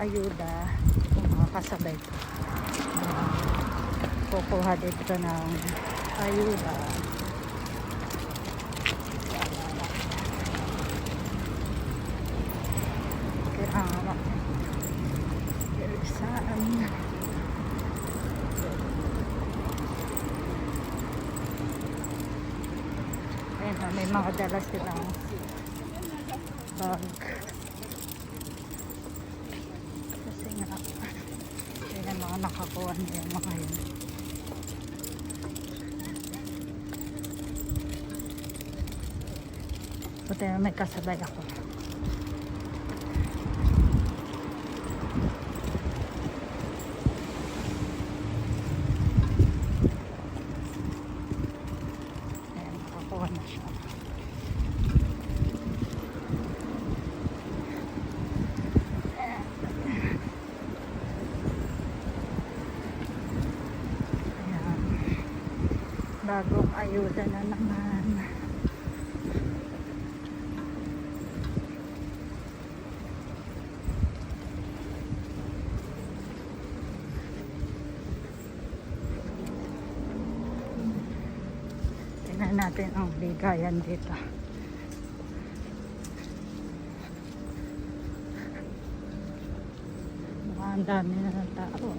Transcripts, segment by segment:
ayuda, kung makakasabay ko, kukuha dito ng ayuda. Kaya saan ayun, may mga dala silang bag kasi nga ayun, mga nakakuha nila yung mga yun. Buti na may kasabay ako. Ayan, nakakuha na siya. Ayan, bagong ayuda na naman. Tingnan natin ang bigayan dito. Mukhang dami na ng tao.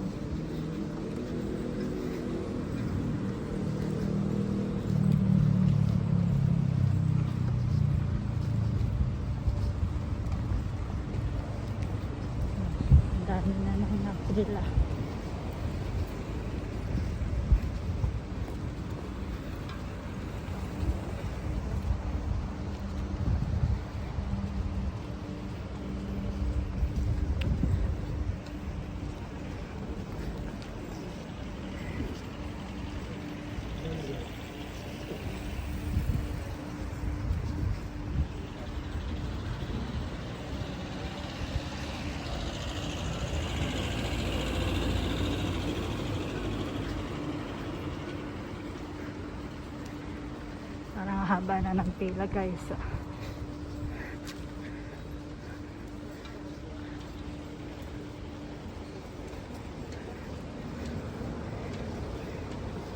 Ang dami na ng napila. Parang haba na ng pila, guys.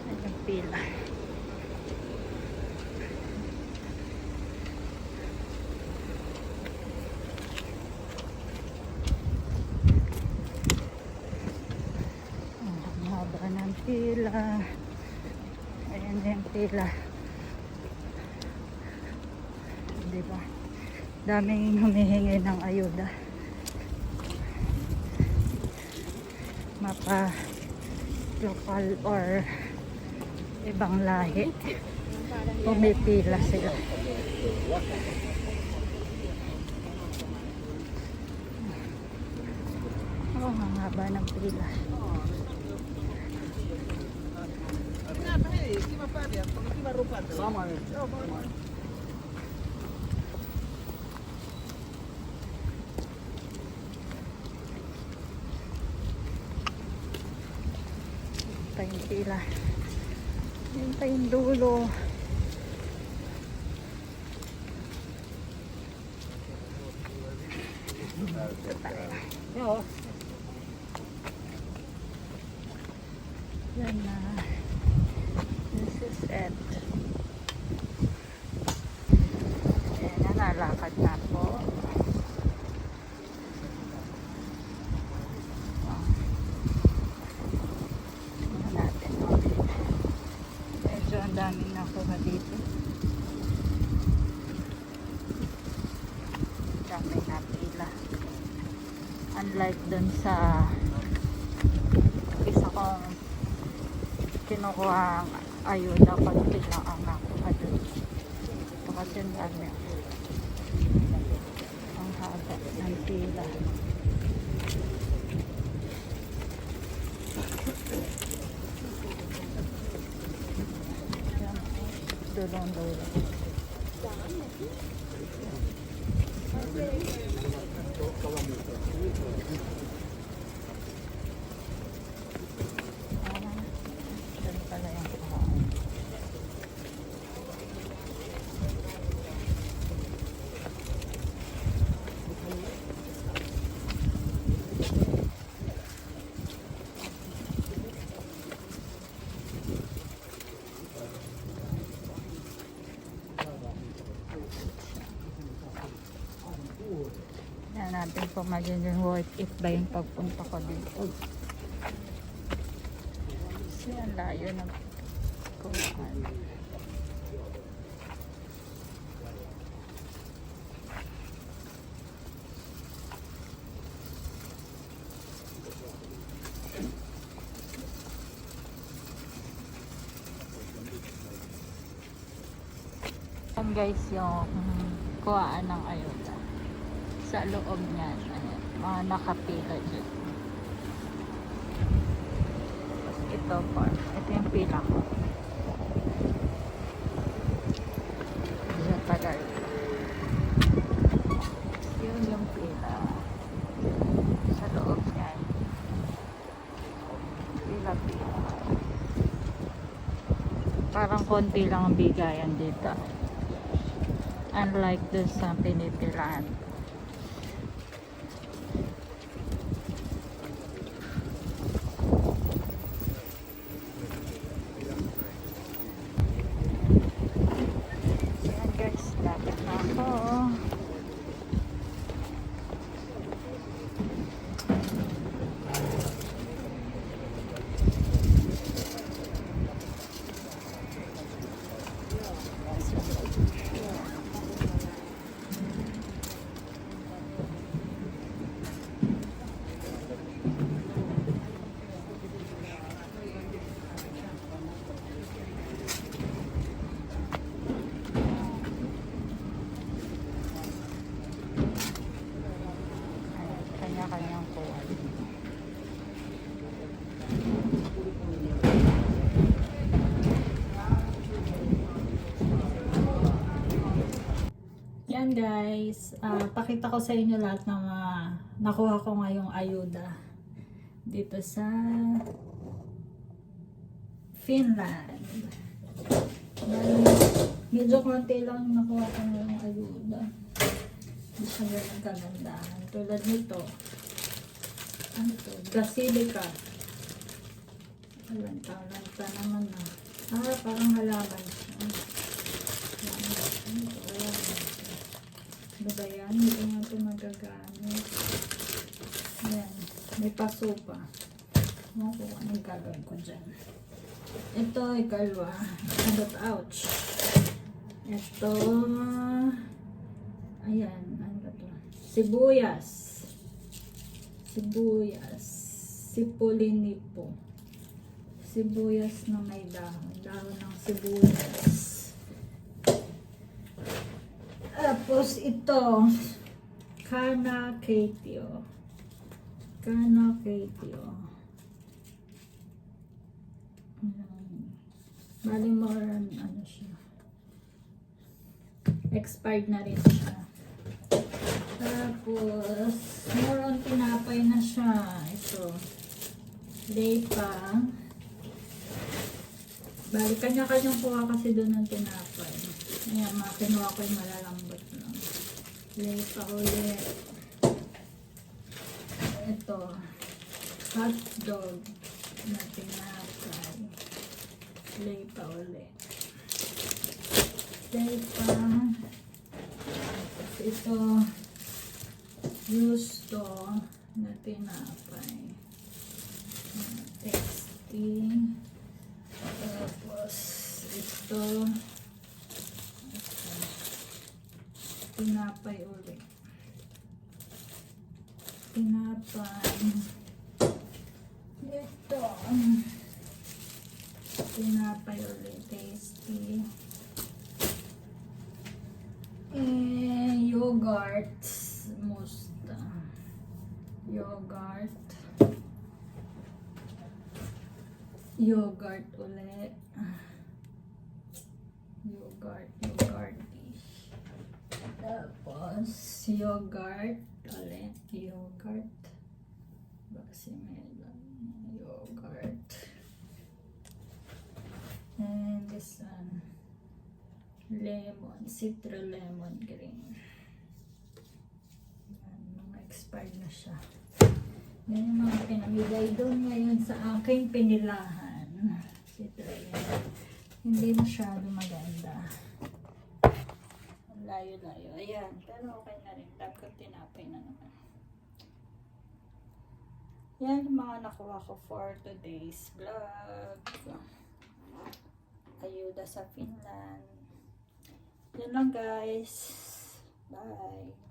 Ayan, pila. Ang haba ng pila. Ayan na yung pila. Diba? Daming humihingi ng ayuda. Mapa local or ibang lahi. Pumipila sila. Oh, ang haba ng pila. Yung pila. Yun pa yung dulo. Yan na. This is it. Ayan na, nalakad na po. Ang daming nakuha dito. Daming napila. Unlike dun sa isa kong kinukuha ang ayuda, konti lang ang nakuha dun. Ito kasi ang dami. Ang haba ng pila. Dulong-dulong. Diyan pala yung kuhaan. natin kung magiging worth it ba yung pagpunta ko dito. Kasi ang layo ng kuhaan. Yan guys yung kuhaan ng ayuda. Sa loob niyan, ayan, mga nakapila dyan. Ito po, ito yung pila ko. Diyan tagal. Yun yung pila. Sa loob niyan. Pila-pila. Parang konti lang ang bigayan dito. Unlike dun sa pinipilaan. Yan guys, lapit na ako. Kanya-kanyang kuha. Yan guys, pakita ko sa inyo lahat ng mga nakuha ko ngayong ayuda dito sa Finland. Medyo konti lang yung nakuha ko ngayong ayuda. Hindi siya ganun kagandahan. Tulad nito. Ano to? Basilica. Lanta naman na. Parang halaman siya. Ano to? Ano ba yan? Hindi nga ito magagamit. Ayan. May paso pa. Ano ko? Anong gagawin ko dyan? Ito, ikalwa. Ouch. Ito. Ayan. Ano ba ito? Sibuyas. Sipulinipo. Sibuyas na may dahon. Dahon ng sibuyas. Tapos ito. Kana Keitio. Bali more ano siya. Expired na rin siya. Tapos, more on tinapay na siya. Ito. Lepa. Bali, kanya-kanyang kuha kasi doon ng tinapay. Ayan, kinuha ko yung malalambot lang. Lepa ulit. Ito. Hot dog na tinapay. Lepa ulit. Lepa. Tapos ito. Gusto na tinapay. Tasty. Tapos ito. Tinapay ulit. Tinapay. Ito. Tinapay ulit. Tasty. Yogurt. Musta. Yogurt ulit. Yogurt-ish. Tapos, yogurt ulit. Basi may yogurt. And this one. Lemon. Citron lemon green. Mga expired na siya. Yan yung mga pinamigay doon ngayon sa aking pinilahan. Citron lemon. Hindi masyado maganda. Layo-layo. Ayan. Pero okay na rin. Dami ko tinapay na naman. Yan yung mga nakuha ko for today's vlog. Ayuda sa Finland. Yan lang guys. Bye.